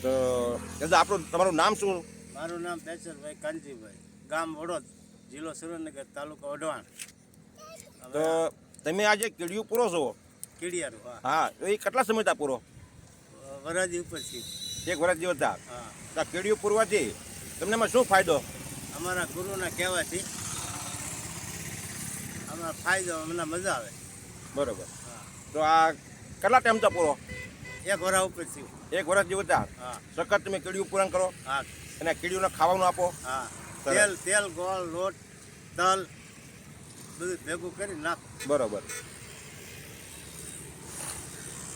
તો દાદા આપણું તમારું નામ શું? મારું નામ બેચરભાઈ કાનજીભાઈ, ગામ વડોદ, જિલ્લો સુરેન્દ્રનગર, તાલુકો વઢવાણ. તો તમે આજે કેડિયું પૂરો છો? કીડિયારું. હા, તો એ કેટલા સમય હતા પૂરો? વરાજી ઉપરથી. 1 વર્ષ જેવો હતા. હા. તો આ કેડિયું પૂરવાથી તમને એમાં શું ફાયદો? અમારા ગુરુના કહેવાથી અમારા ફાયદો, અમને મજા આવે. બરોબર. હા. તો આ કેટલા ટાઈમ હતા પૂરો? 1 વર્ષ ઉપરથી. 1 વર્ષ જેવું હતા. હા. સખત તમે કેડિયું પૂરણ કરો હા. અને કેડિયુંને ખાવાનું આપો. હા. સરસ. તેલ, ગોળ, લોટ, તલ બધું ભેગું કરી નાખો. બરોબર.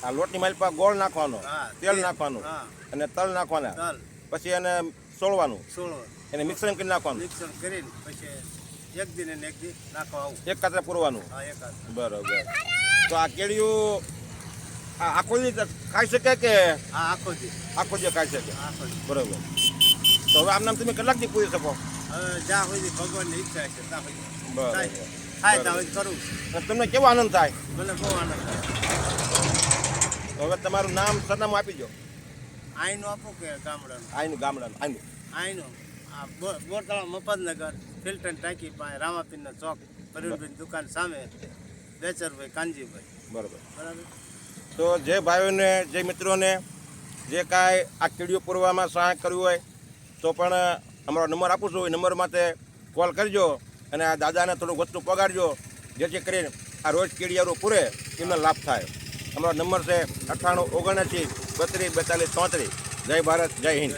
આ લોટની માલ પર ગોળ નાખવાનો, હા. તેલ નાખવાનું હા. અને તલ નાખવાના, તલ પછી એને સોળવાનું, સોળો એને મિશ્રણ કરી નાખવાનું, મિક્સર કરીને પછી એક દિન અને એક દિન નાખવા આવું. એક કાતરે પૂરવાનું. હા, એકાદ. બરોબર. તો આ કેડિયું આ આખો દી ખાઈ શકે કે હા, આખો દી. આખો દી ખાઈ શકે? આખો દી. બરોબર. તો હવે આમ નામ તમે કેટલાક દી પૂરી શકો? હવે જ્યાં સુધી ભગવાનની ઈચ્છા છે ત્યાં સુધી બરોબર. થાય. થાય ત્યાં સુધી કરું. અને તમને કેવો આનંદ થાય? મને બહુ આનંદ થાય. તો હવે તમારું નામ સરનામું આપી દો. આઈનું આપું કે ગામડાનું? આઈનું, ગામડાનું, આઈનું. આઈનું આ બોરતળાવ મફતનગર, ફિલ્ટન ટાંકી પાસે, રામાપીરનો ચોક, પરવીનભાઈ દુકાન સામે, બેચરભાઈ કાનજીભાઈ. બરોબર. બરાબર. તો જે ભાઈઓને, જે મિત્રોને જે કાંઈ આ કેડિયું પૂરવામાં સહાય કર્યું હોય તો પણ અમારો નંબર આપું છું, એ નંબર માટે કોલ કરજો અને આ દાદાને થોડું વસ્તુ પગાડજો, જેથી કરીને આ રોજ કેડિયારો પૂરે એમને લાભ થાય. અમારો નંબર છે 98 79 32 42 33. જય ભારત, જય હિન્દ.